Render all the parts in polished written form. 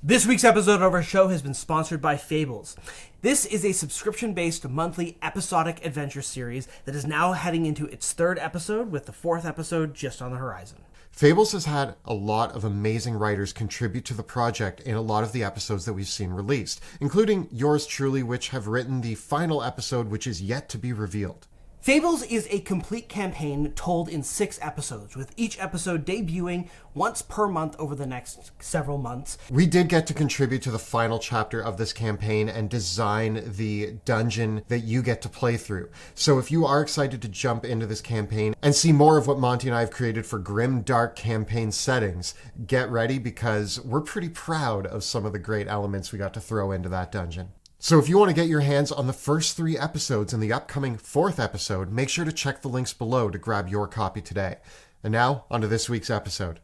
This week's episode of our show has been sponsored by Fables. This is a subscription-based monthly episodic adventure series that is now heading into its third episode, with the fourth episode just on the horizon. Fables has had a lot of amazing writers contribute to the project in a lot of the episodes that we've seen released, including yours truly, which have written the final episode, which is yet to be revealed. Fables is a complete campaign told in 6 episodes, with each episode debuting once per month over the next several months. We did get to contribute to the final chapter of this campaign and design the dungeon that you get to play through. So if you are excited to jump into this campaign and see more of what Monty and I have created for grim, dark campaign settings, get ready, because we're pretty proud of some of the great elements we got to throw into that dungeon. So if you want to get your hands on the first 3 episodes and the upcoming 4th episode, make sure to check the links below to grab your copy today. And now, on to this week's episode.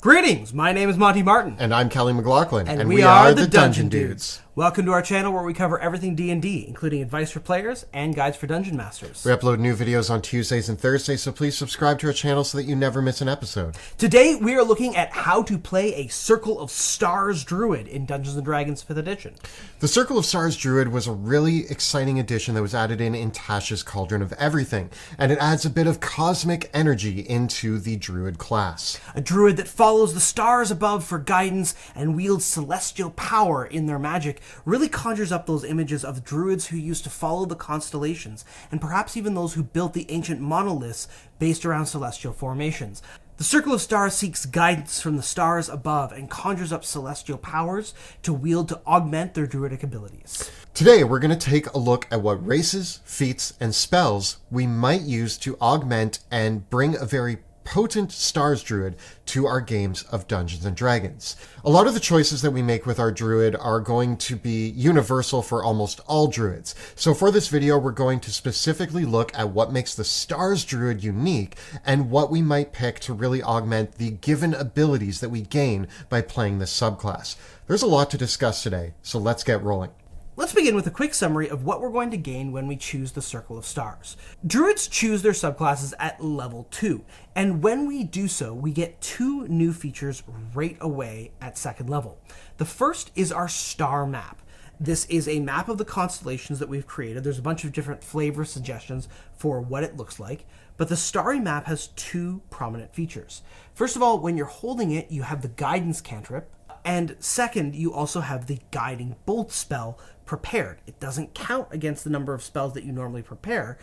Greetings, my name is Monty Martin. And I'm Kelly McLaughlin. And we are the Dungeon Dudes. Welcome to our channel where we cover everything D&D, including advice for players and guides for dungeon masters. We upload new videos on Tuesdays and Thursdays, so please subscribe to our channel so that you never miss an episode. Today, we are looking at how to play a Circle of Stars Druid in Dungeons & Dragons 5th edition. The Circle of Stars Druid was a really exciting addition that was added in Tasha's Cauldron of Everything, and it adds a bit of cosmic energy into the Druid class. A Druid that follows the stars above for guidance and wields celestial power in their magic really conjures up those images of Druids who used to follow the constellations, and perhaps even those who built the ancient monoliths based around celestial formations. The Circle of Stars seeks guidance from the stars above and conjures up celestial powers to wield to augment their druidic abilities. Today, we're going to take a look at what races, feats, and spells we might use to augment and bring a very potent Stars Druid to our games of Dungeons & Dragons. A lot of the choices that we make with our Druid are going to be universal for almost all Druids. So for this video, we're going to specifically look at what makes the Stars Druid unique and what we might pick to really augment the given abilities that we gain by playing this subclass. There's a lot to discuss today, so let's get rolling. Let's begin with a quick summary of what we're going to gain when we choose the Circle of Stars. Druids choose their subclasses at level 2, and when we do so, we get 2 new features right away at 2nd level. The first is our star map. This is a map of the constellations that we've created. There's a bunch of different flavor suggestions for what it looks like, but the Starry map has 2 prominent features. First of all, when you're holding it, you have the guidance cantrip, and second, you also have the Guiding Bolt spell prepared. It doesn't count against the number of spells that you normally prepare,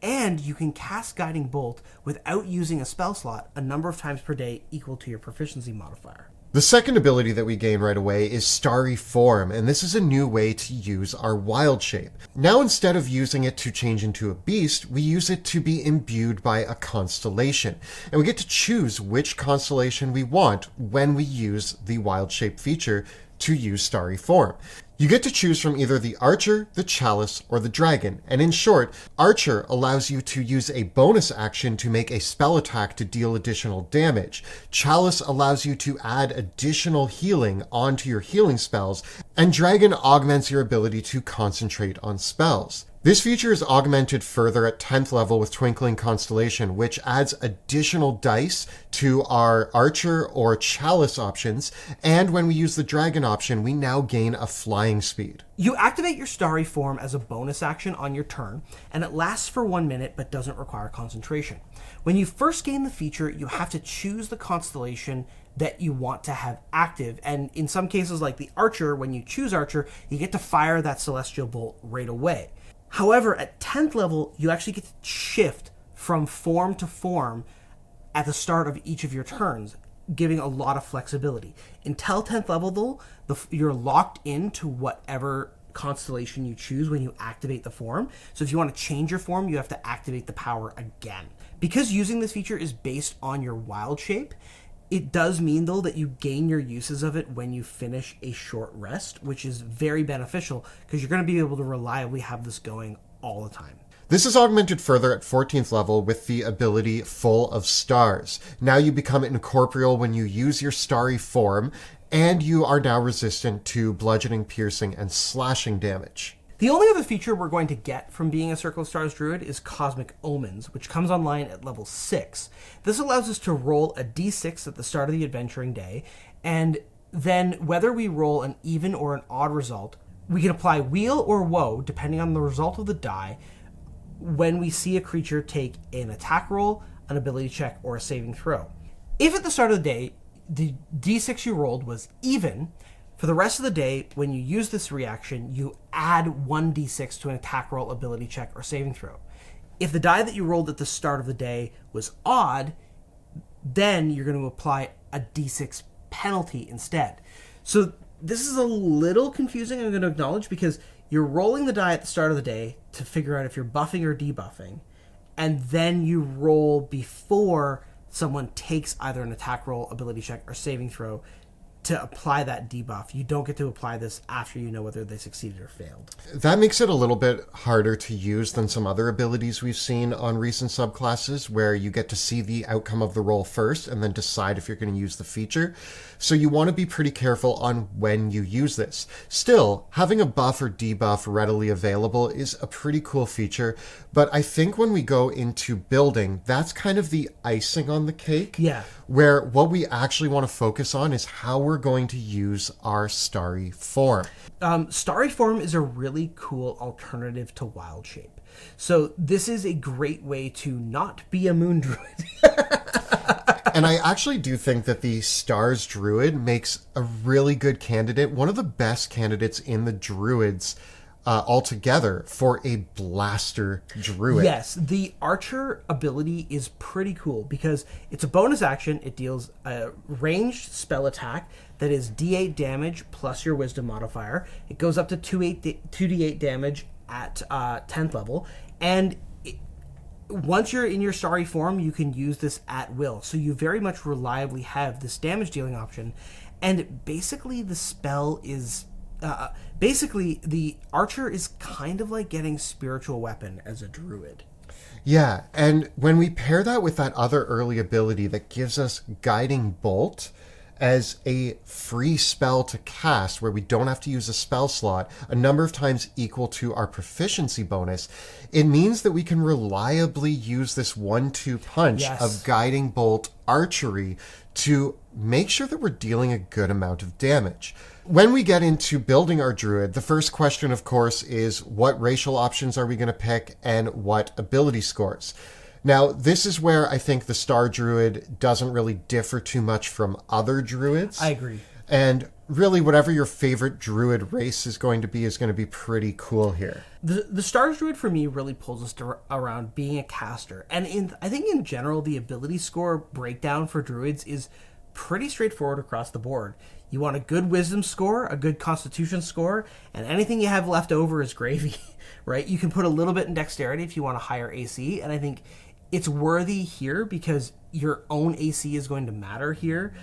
and you can cast Guiding Bolt without using a spell slot a number of times per day equal to your proficiency modifier. The second ability that we gain right away is Starry Form, and this is a new way to use our wild shape. Now, instead of using it to change into a beast, we use it to be imbued by a constellation, and we get to choose which constellation we want when we use the wild shape feature to use Starry Form. You get to choose from either the Archer, the Chalice, or the Dragon, and in short, Archer allows you to use a bonus action to make a spell attack to deal additional damage. Chalice allows you to add additional healing onto your healing spells, and Dragon augments your ability to concentrate on spells. This feature is augmented further at 10th level with Twinkling Constellation, which adds additional dice to our Archer or Chalice options, and when we use the Dragon option, we now gain a flying speed. You activate your Starry Form as a bonus action on your turn, and it lasts for 1 minute but doesn't require concentration. When you first gain the feature, you have to choose the constellation that you want to have active, and in some cases like the Archer, when you choose Archer, you get to fire that Celestial Bolt right away. However, at 10th level, you actually get to shift from form to form at the start of each of your turns, giving a lot of flexibility. Until 10th level, though, you're locked into whatever constellation you choose when you activate the form. So if you want to change your form, you have to activate the power again. Because using this feature is based on your wild shape, it does mean, though, that you gain your uses of it when you finish a short rest, which is very beneficial because you're going to be able to reliably have this going all the time. This is augmented further at 14th level with the ability Full of Stars. Now you become incorporeal when you use your Starry Form, and you are now resistant to bludgeoning, piercing, and slashing damage. The only other feature we're going to get from being a Circle of Stars Druid is Cosmic Omens, which comes online at level 6. This allows us to roll a d6 at the start of the adventuring day, and then whether we roll an even or an odd result, we can apply Weal or Woe, depending on the result of the die, when we see a creature take an attack roll, an ability check, or a saving throw. If at the start of the day, the d6 you rolled was even, for the rest of the day, when you use this reaction, you add 1d6 to an attack roll, ability check, or saving throw. If the die that you rolled at the start of the day was odd, then you're going to apply a d6 penalty instead. So this is a little confusing, I'm going to acknowledge, because you're rolling the die at the start of the day to figure out if you're buffing or debuffing, and then you roll before someone takes either an attack roll, ability check, or saving throw to apply that debuff. You don't get to apply this after you know whether they succeeded or failed. That makes it a little bit harder to use than some other abilities we've seen on recent subclasses, where you get to see the outcome of the roll first and then decide if you're going to use the feature. So you want to be pretty careful on when you use this. Still, having a buff or debuff readily available is a pretty cool feature, but I think when we go into building, that's kind of the icing on the cake. Yeah. Where what we actually want to focus on is how we're going to use our Starry Form. Starry Form is a really cool alternative to Wild Shape. So this is a great way to not be a Moon Druid. And I actually do think that the Stars Druid makes a really good candidate, one of the best candidates in the Druids altogether for a Blaster Druid. Yes, the Archer ability is pretty cool because it's a bonus action. It deals a ranged spell attack that is d8 damage plus your Wisdom modifier. It goes up to 2d8 damage at 10th level, and once you're in your Starry Form, you can use this at will. So you very much reliably have this damage dealing option. And basically the spell is... basically, the Archer is kind of like getting Spiritual Weapon as a Druid. Yeah, and when we pair that with that other early ability that gives us Guiding Bolt as a free spell to cast where we don't have to use a spell slot a number of times equal to our proficiency bonus, it means that we can reliably use this 1-2 punch of Guiding Bolt archery to make sure that we're dealing a good amount of damage. When we get into building our Druid, the first question, of course, is what racial options are we going to pick and what ability scores? Now, this is where I think the Star Druid doesn't really differ too much from other Druids. I agree. And really, whatever your favorite Druid race is going to be pretty cool here. The Stars Druid, for me, really pulls us around being a caster. And I think in general, the ability score breakdown for Druids is pretty straightforward across the board. You want a good Wisdom score, a good Constitution score, and anything you have left over is gravy, right? You can put a little bit in Dexterity if you want a higher AC, and I think it's worthy here because your own AC is going to matter here,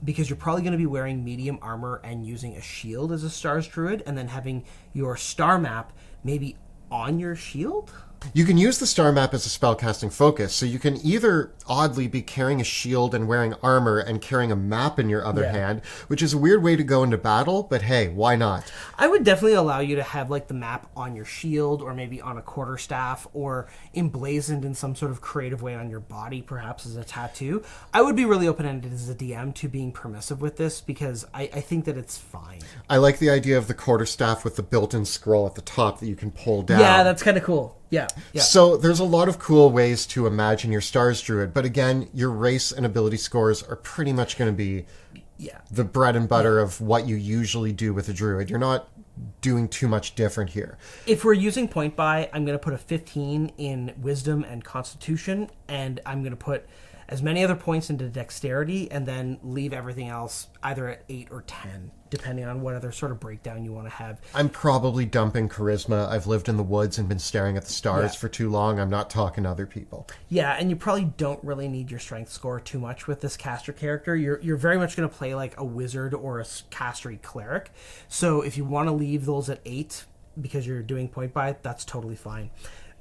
because you're probably going to be wearing medium armor and using a shield as a Stars Druid, and then having your star map maybe on your shield? You can use the star map as a spellcasting focus, so you can either oddly be carrying a shield and wearing armor and carrying a map in your other hand, which is a weird way to go into battle, but hey, why not? I would definitely allow you to have like the map on your shield or maybe on a quarterstaff or emblazoned in some sort of creative way on your body, perhaps as a tattoo. I would be really open-ended as a DM to being permissive with this because I think that it's fine. I like the idea of the quarterstaff with the built-in scroll at the top that you can pull down. Yeah, that's kind of cool. Yeah. So there's a lot of cool ways to imagine your Stars Druid, but again, your race and ability scores are pretty much going to be the bread and butter of what you usually do with a Druid. You're not doing too much different here. If we're using point buy, I'm going to put a 15 in Wisdom and Constitution, and I'm going to put as many other points into Dexterity, and then leave everything else either at 8 or 10, depending on what other sort of breakdown you want to have. I'm probably dumping Charisma. I've lived in the woods and been staring at the stars for too long. I'm not talking to other people. Yeah, and you probably don't really need your strength score too much with this caster character. You're very much going to play like a wizard or a castery cleric. So if you want to leave those at 8 because you're doing point buy, that's totally fine.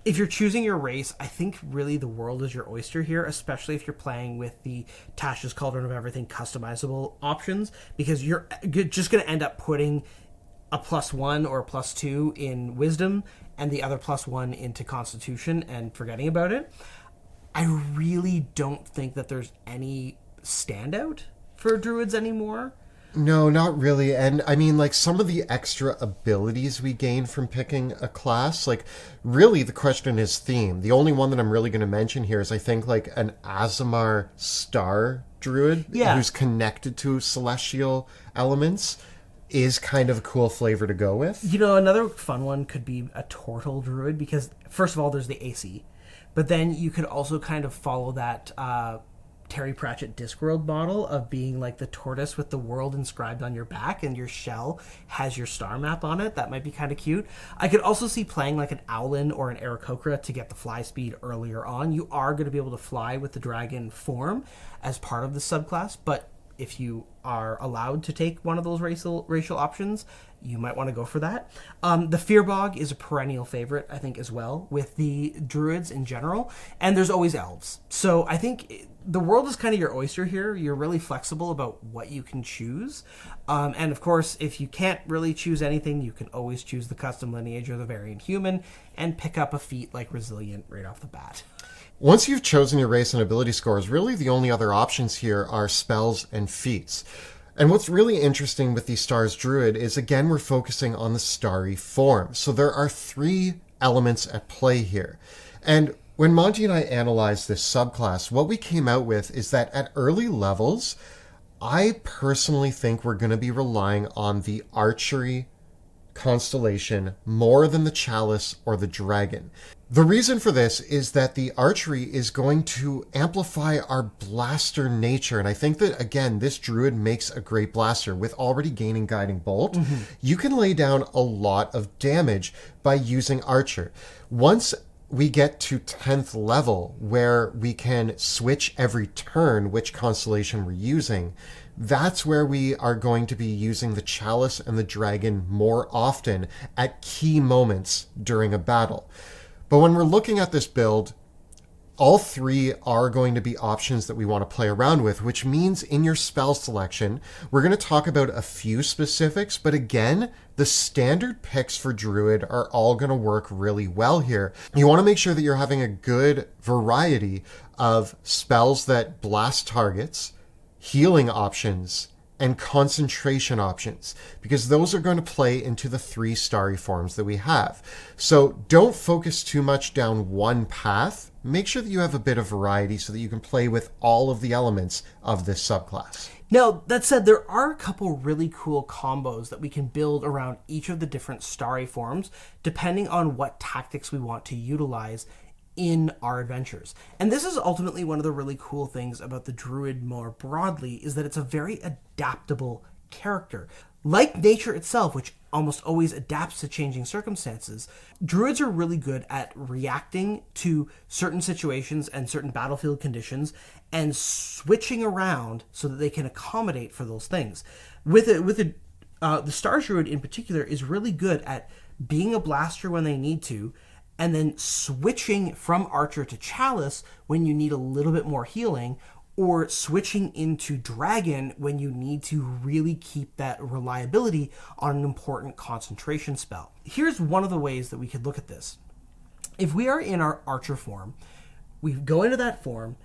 If you're choosing your race, I think really the world is your oyster here, especially if you're playing with the Tasha's Cauldron of Everything customizable options, because you're just going to end up putting a +1 or a +2 in Wisdom and the other +1 into Constitution and forgetting about it. I really don't think that there's any standout for Druids anymore. No, not really. And I mean, like, some of the extra abilities we gain from picking a class, like, really the question is theme. The only one that I'm really going to mention here is, I think, like, an Azamar Star Druid Yeah. who's connected to celestial elements is kind of a cool flavor to go with. You know, another fun one could be a Turtle Druid, because first of all, there's the AC, but then you could also kind of follow that Terry Pratchett Discworld model of being like the tortoise with the world inscribed on your back, and your shell has your star map on it. That might be kind of cute. I could also see playing like an Owlin or an Aarakocra to get the fly speed earlier on. You are going to be able to fly with the dragon form as part of the subclass, but if you are allowed to take one of those racial options, you might want to go for that. The Fearbog is a perennial favorite, I think, as well, with the druids in general. And there's always elves. So I think the world is kind of your oyster here. You're really flexible about what you can choose. And of course, if you can't really choose anything, you can always choose the custom lineage or the variant human and pick up a feat like Resilient right off the bat. Once you've chosen your race and ability scores, really the only other options here are spells and feats. And what's really interesting with the Stars Druid is, again, we're focusing on the Starry Form. So there are 3 elements at play here. And when Monty and I analyzed this subclass, what we came out with is that at early levels, I personally think we're going to be relying on the archery constellation more than the Chalice or the Dragon. The reason for this is that the archery is going to amplify our blaster nature. And I think that, again, this druid makes a great blaster. With already gaining Guiding Bolt, you can lay down a lot of damage by using archer. Once we get to 10th level, where we can switch every turn which constellation we're using, that's where we are going to be using the Chalice and the Dragon more often at key moments during a battle. But when we're looking at this build, all 3 are going to be options that we want to play around with, which means in your spell selection, we're going to talk about a few specifics, but again, the standard picks for Druid are all going to work really well here. You want to make sure that you're having a good variety of spells that blast targets, healing options, and concentration options, because those are going to play into the 3 Starry Forms that we have. So don't focus too much down one path. Make sure that you have a bit of variety so that you can play with all of the elements of this subclass. Now, that said, there are a couple really cool combos that we can build around each of the different Starry Forms, depending on what tactics we want to utilize in our adventures. And this is ultimately one of the really cool things about the Druid more broadly, is that it's a very adaptable character. Like nature itself, which almost always adapts to changing circumstances, Druids are really good at reacting to certain situations and certain battlefield conditions and switching around so that they can accommodate for those things. The Star Druid in particular is really good at being a blaster when they need to, and then switching from Archer to Chalice when you need a little bit more healing, or switching into Dragon when you need to really keep that reliability on an important concentration spell. Here's one of the ways that we could look at this. If we are in our Archer form, we go into that form,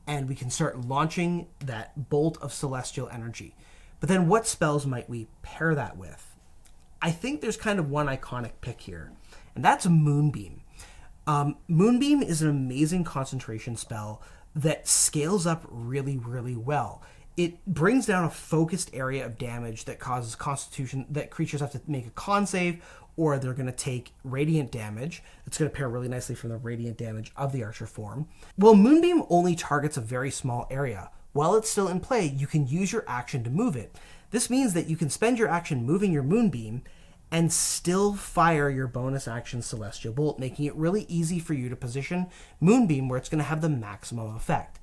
and we can start launching that bolt of celestial energy. But then what spells might we pair that with? I think there's kind of one iconic pick here, and that's a Moonbeam. Moonbeam is an amazing concentration spell that scales up really, really well. It brings down a focused area of damage that causes constitution, that creatures have to make a con save, or they're going to take radiant damage. It's going to pair really nicely from the radiant damage of the Archer form. Well, Moonbeam only targets a very small area. While it's still in play, you can use your action to move it. This means that you can spend your action moving your Moonbeam and still fire your bonus action Celestial Bolt, making it really easy for you to position Moonbeam where it's going to have the maximum effect.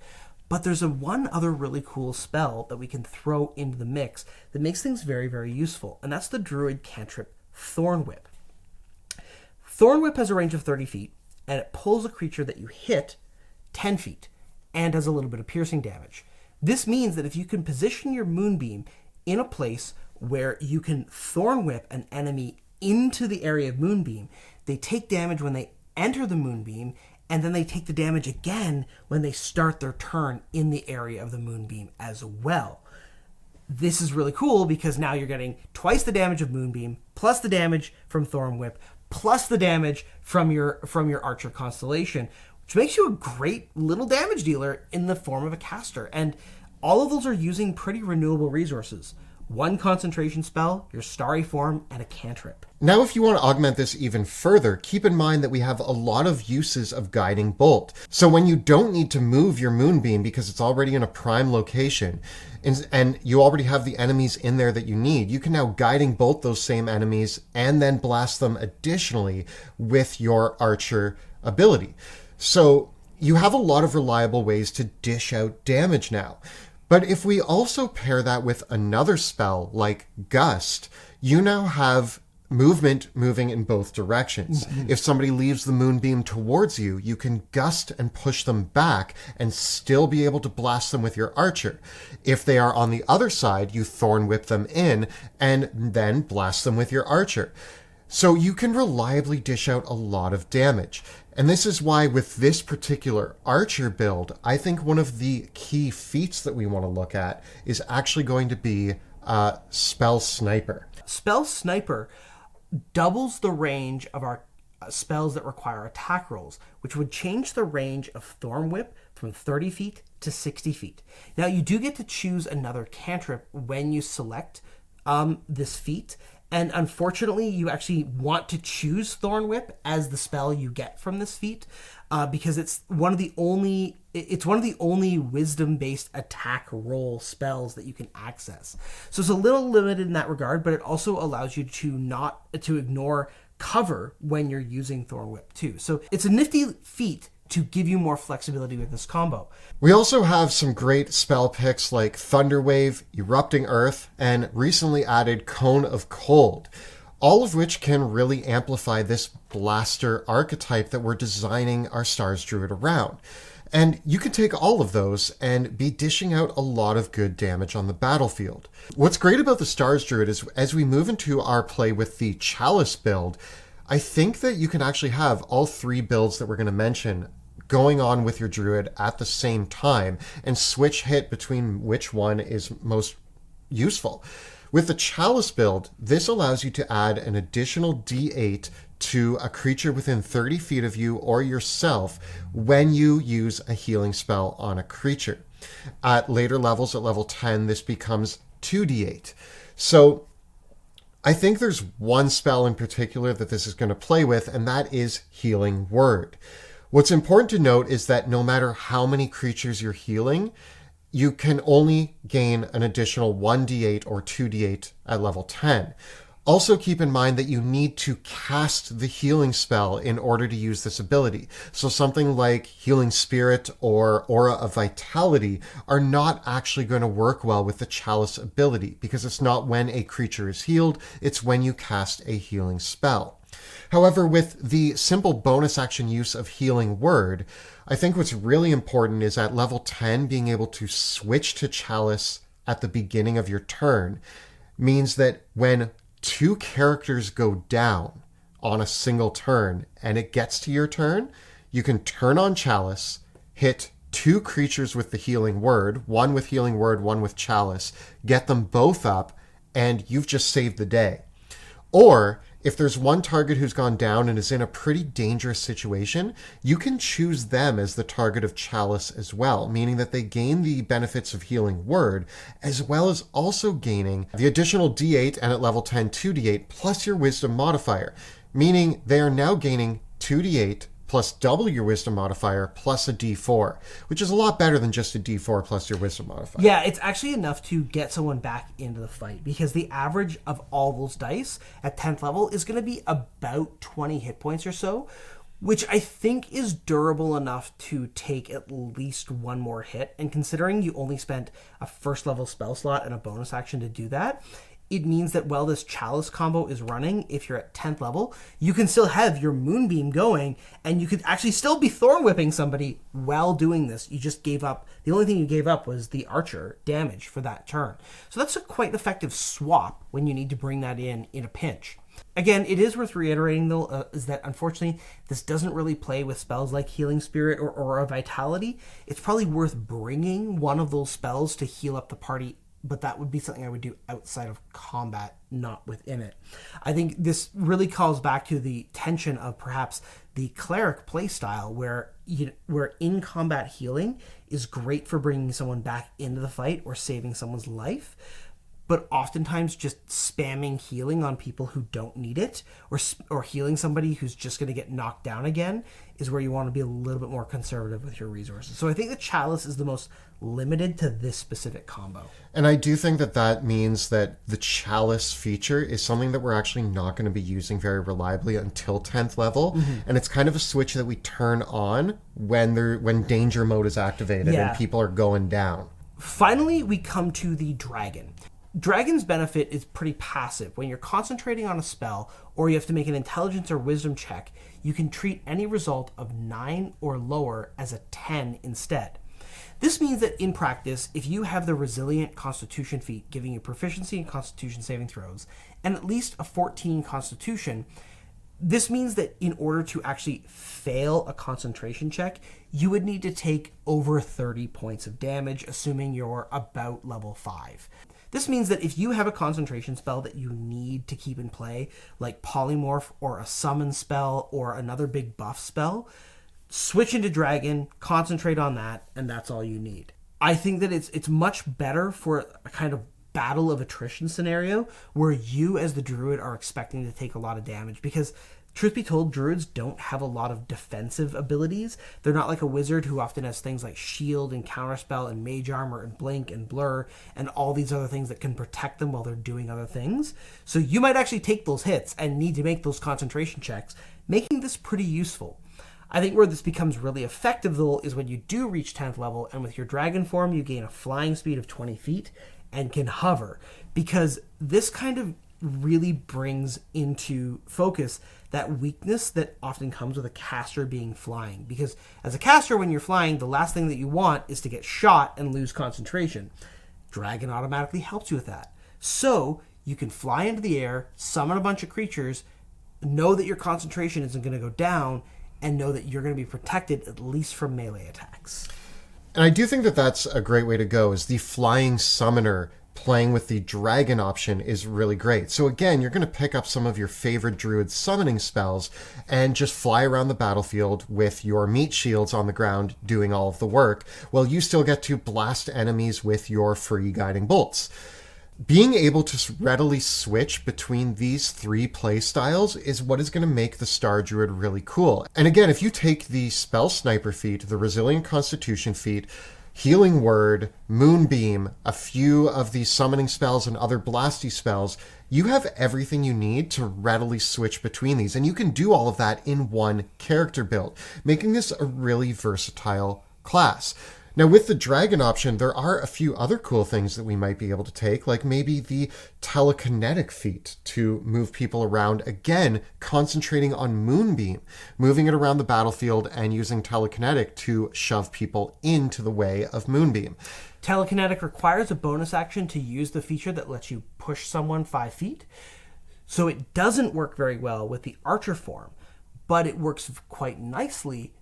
But there's one other really cool spell that we can throw into the mix that makes things very, very useful, and that's the Druid cantrip Thorn Whip. Thorn Whip has a range of 30 feet, and it pulls a creature that you hit 10 feet, and does a little bit of piercing damage. This means that if you can position your Moonbeam in a place where you can Thorn Whip an enemy into the area of Moonbeam, they take damage when they enter the Moonbeam, and then they take the damage again when they start their turn in the area of the Moonbeam as well. this is really cool because now you're getting twice the damage of Moonbeam, plus the damage from Thorn Whip, plus the damage from your Archer Constellation, which makes you a great little damage dealer in the form of a caster. And all of those are using pretty renewable resources. One concentration spell, your Starry Form, and a cantrip. Now, if you want to augment this even further, keep in mind that we have a lot of uses of Guiding Bolt. So when you don't need to move your Moonbeam because it's already in a prime location, and you already have the enemies in there that you need, you can now Guiding Bolt those same enemies and then blast them additionally with your Archer ability. So you have a lot of reliable ways to dish out damage now. But if we also pair that with another spell like Gust, you now have movement moving in both directions. If somebody leaves the Moonbeam towards you, you can Gust and push them back and still be able to blast them with your Archer. If they are on the other side, you Thorn Whip them in and then blast them with your Archer. So you can reliably dish out a lot of damage. And this is why with this particular Archer build, I think one of the key feats that we want to look at is actually going to be Spell Sniper. Spell Sniper doubles the range of our spells that require attack rolls, which would change the range of Thorn Whip from 30 feet to 60 feet. Now, you do get to choose another cantrip when you select this feat. And unfortunately, you actually want to choose Thorn Whip as the spell you get from this feat, because it's one of the only wisdom-based attack roll spells that you can access. So it's a little limited in that regard, but it also allows you to ignore cover when you're using Thorn Whip too. So it's a nifty feat to give you more flexibility with this combo. We also have some great spell picks like Thunderwave, Erupting Earth, and recently added Cone of Cold, all of which can really amplify this blaster archetype that we're designing our Stars Druid around. And you can take all of those and be dishing out a lot of good damage on the battlefield. What's great about the Stars Druid is as we move into our play with the Chalice build, I think that you can actually have all three builds that we're going to mention going on with your Druid at the same time and switch hit between which one is most useful. With the Chalice build, this allows you to add an additional D8 to a creature within 30 feet of you or yourself when you use a healing spell on a creature. At later levels, at level 10, this becomes 2d8. So I think there's one spell in particular that this is going to play with, and that is Healing Word. What's important to note is that no matter how many creatures you're healing, you can only gain an additional 1d8 or 2d8 at level 10. Also keep in mind that you need to cast the healing spell in order to use this ability. So something like Healing Spirit or Aura of Vitality are not actually going to work well with the Chalice ability because it's not when a creature is healed, it's when you cast a healing spell. However, with the simple bonus action use of Healing Word, I think what's really important is at level 10, being able to switch to Chalice at the beginning of your turn means that when two characters go down on a single turn and it gets to your turn, you can turn on Chalice, hit two creatures with the Healing Word, one with Healing Word, one with Chalice, get them both up, and you've just saved the day. Or if there's one target who's gone down and is in a pretty dangerous situation, you can choose them as the target of Chalice as well, meaning that they gain the benefits of Healing Word, as well as also gaining the additional D8 and at level 10, 2d8 plus your Wisdom modifier, meaning they are now gaining 2d8 plus double your Wisdom modifier plus a d4, which is a lot better than just a d4 plus your Wisdom modifier. Yeah, it's actually enough to get someone back into the fight because the average of all those dice at 10th level is going to be about 20 hit points or so, which I think is durable enough to take at least one more hit. And considering you only spent a first level spell slot and a bonus action to do that, it means that while this Chalice combo is running, if you're at 10th level, you can still have your Moonbeam going, and you could actually still be Thorn Whipping somebody while doing this. You just gave up, the only thing you gave up was the Archer damage for that turn. So that's a quite effective swap when you need to bring that in a pinch. Again, it is worth reiterating, though, is that unfortunately, this doesn't really play with spells like Healing Spirit or Aura of Vitality. It's probably worth bringing one of those spells to heal up the party but that would be something I would do outside of combat, not within it. I think this really calls back to the tension of perhaps the cleric playstyle, where in combat healing is great for bringing someone back into the fight or saving someone's life, but oftentimes just spamming healing on people who don't need it, or healing somebody who's just going to get knocked down again, is where you want to be a little bit more conservative with your resources. So I think the Chalice is the most limited to this specific combo. And I do think that means that the Chalice feature is something that we're actually not going to be using very reliably until 10th level. And it's kind of a switch that we turn on when danger mode is activated and people are going down. Finally, we come to the Dragon. Dragon's benefit is pretty passive. When you're concentrating on a spell, or you have to make an intelligence or wisdom check, you can treat any result of 9 or lower as a 10 instead. This means that in practice, if you have the Resilient Constitution feat giving you proficiency in Constitution saving throws, and at least a 14 Constitution, this means that in order to actually fail a concentration check, you would need to take over 30 points of damage, assuming you're about level 5. This means that if you have a concentration spell that you need to keep in play, like Polymorph or a summon spell or another big buff spell, switch into Dragon, concentrate on that, and that's all you need. I think that it's much better for a kind of battle of attrition scenario where you as the Druid are expecting to take a lot of damage, because truth be told, Druids don't have a lot of defensive abilities. They're not like a wizard who often has things like shield and counterspell and mage armor and blink and blur and all these other things that can protect them while they're doing other things. So you might actually take those hits and need to make those concentration checks, making this pretty useful. I think where this becomes really effective, though, is when you do reach 10th level, and with your Dragon form, you gain a flying speed of 20 feet and can hover, because this kind of really brings into focus that weakness that often comes with a caster being flying. Because as a caster, when you're flying, the last thing that you want is to get shot and lose concentration. Dragon automatically helps you with that. So you can fly into the air, summon a bunch of creatures, know that your concentration isn't going to go down, and know that you're going to be protected at least from melee attacks. And I do think that that's a great way to go, is the flying summoner playing with the Dragon option is really great. So again, you're going to pick up some of your favorite Druid summoning spells and just fly around the battlefield with your meat shields on the ground doing all of the work, while you still get to blast enemies with your free guiding bolts. Being able to readily switch between these three play styles is what is going to make the Star Druid really cool. And again, if you take the Spell Sniper feat, the Resilient Constitution feat, Healing Word, Moonbeam, a few of the summoning spells and other blasty spells, you have everything you need to readily switch between these. And you can do all of that in one character build, making this a really versatile class. Now, with the Dragon option, there are a few other cool things that we might be able to take, like maybe the Telekinetic feat to move people around, again, concentrating on Moonbeam, moving it around the battlefield and using Telekinetic to shove people into the way of Moonbeam. Telekinetic requires a bonus action to use the feature that lets you push someone 5 feet, so it doesn't work very well with the Archer form, but it works quite nicely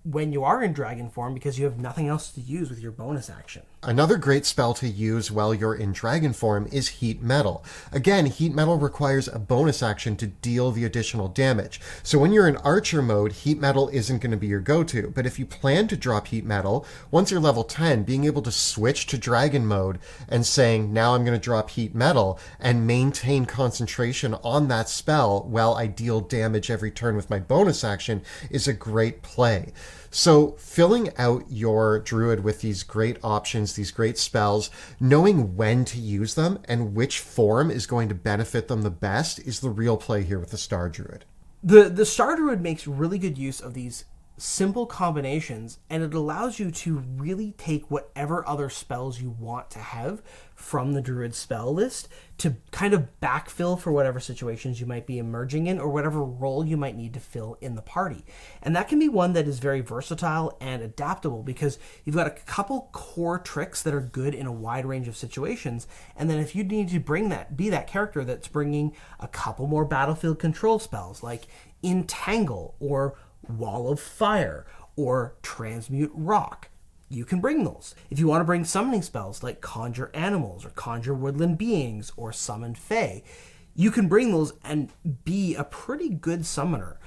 when you are in Dragon form, because you have nothing else to use with your bonus action. Another great spell to use while you're in Dragon form is Heat Metal. Again, Heat Metal requires a bonus action to deal the additional damage. So when you're in Archer mode, Heat Metal isn't going to be your go-to. But if you plan to drop Heat Metal, once you're level 10, being able to switch to Dragon mode and saying, now I'm going to drop Heat Metal and maintain concentration on that spell while I deal damage every turn with my bonus action is a great play. So filling out your Druid with these great options, these great spells, knowing when to use them and which form is going to benefit them the best is the real play here with the Star Druid. The Star Druid makes really good use of these simple combinations, and it allows you to really take whatever other spells you want to have from the Druid spell list to kind of backfill for whatever situations you might be emerging in or whatever role you might need to fill in the party. And that can be one that is very versatile and adaptable, because you've got a couple core tricks that are good in a wide range of situations, and then if you need to be that character that's bringing a couple more battlefield control spells like Entangle or Wall of Fire or Transmute Rock, you can bring those. If you want to bring summoning spells like conjure animals or conjure woodland beings or summon fae, you can bring those and be a pretty good summoner.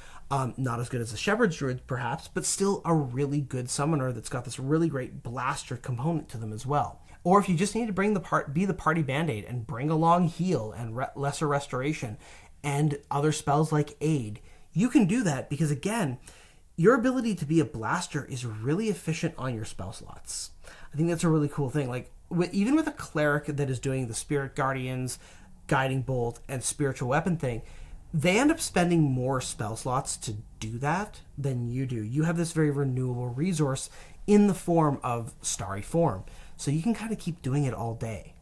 Not as good as a shepherd's druid perhaps, but still a really good summoner that's got this really great blaster component to them as well. Or if you just need to be the party band-aid and bring along heal and lesser restoration and other spells like aid, you can do that because, again, your ability to be a blaster is really efficient on your spell slots. I think that's a really cool thing. Like, even with a cleric that is doing the Spirit Guardians, Guiding Bolt, and Spiritual Weapon thing, they end up spending more spell slots to do that than you do. You have this very renewable resource in the form of Starry Form, so you can kind of keep doing it all day.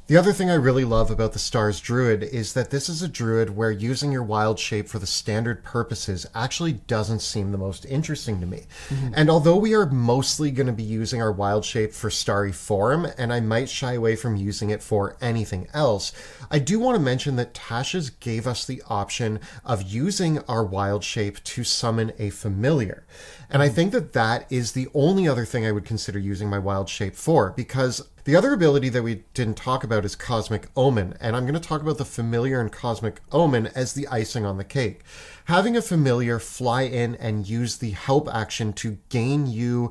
The other thing I really love about the Stars Druid is that this is a druid where using your wild shape for the standard purposes actually doesn't seem the most interesting to me. Mm-hmm. And although we are mostly going to be using our wild shape for Starry Form, and I might shy away from using it for anything else, I do want to mention that Tasha's gave us the option of using our wild shape to summon a familiar. And I think that that is the only other thing I would consider using my wild shape for, because the other ability that we didn't talk about is Cosmic Omen, and I'm going to talk about the Familiar and Cosmic Omen as the icing on the cake. Having a Familiar fly in and use the help action to gain you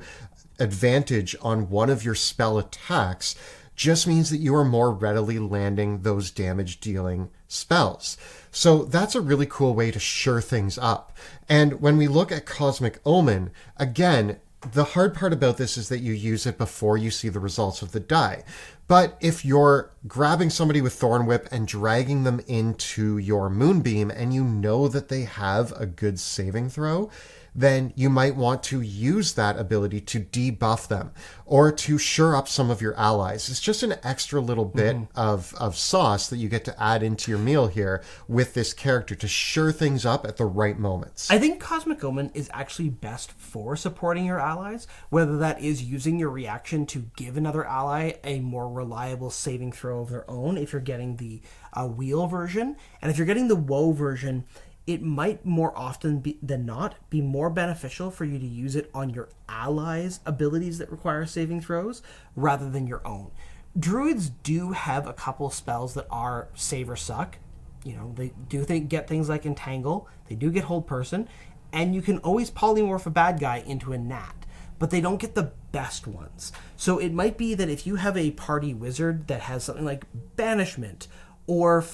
advantage on one of your spell attacks just means that you are more readily landing those damage-dealing spells. So that's a really cool way to shore things up. And when we look at Cosmic Omen, again, the hard part about this is that you use it before you see the results of the die. But if you're grabbing somebody with Thorn Whip and dragging them into your Moonbeam and you know that they have a good saving throw, then you might want to use that ability to debuff them or to shore up some of your allies. It's just an extra little bit of sauce that you get to add into your meal here with this character to shore things up at the right moments. I think Cosmic Omen is actually best for supporting your allies, whether that is using your reaction to give another ally a more reliable saving throw of their own if you're getting the wheel version. And if you're getting the woe version, it might more often than not be more beneficial for you to use it on your allies' abilities that require saving throws rather than your own. Druids do have a couple spells that are save or suck. You know, they do get things like Entangle, they do get Hold Person, and you can always polymorph a bad guy into a gnat, but they don't get the best ones. So it might be that if you have a party wizard that has something like Banishment or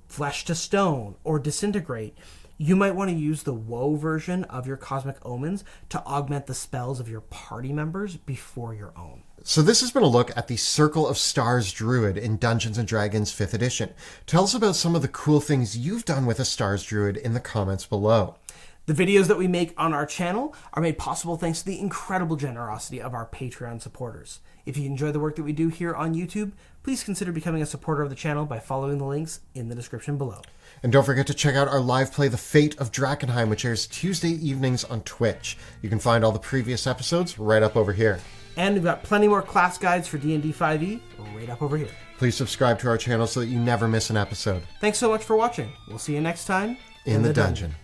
Flesh to Stone or Disintegrate, you might want to use the woe version of your Cosmic Omens to augment the spells of your party members before your own. So this has been a look at the Circle of Stars Druid in Dungeons & Dragons 5th edition. Tell us about some of the cool things you've done with a Stars Druid in the comments below. The videos that we make on our channel are made possible thanks to the incredible generosity of our Patreon supporters. If you enjoy the work that we do here on YouTube, please consider becoming a supporter of the channel by following the links in the description below. And don't forget to check out our live play, The Fate of Drakkenheim, which airs Tuesday evenings on Twitch. You can find all the previous episodes right up over here. And we've got plenty more class guides for D&D 5e right up over here. Please subscribe to our channel so that you never miss an episode. Thanks so much for watching. We'll see you next time in the dungeon.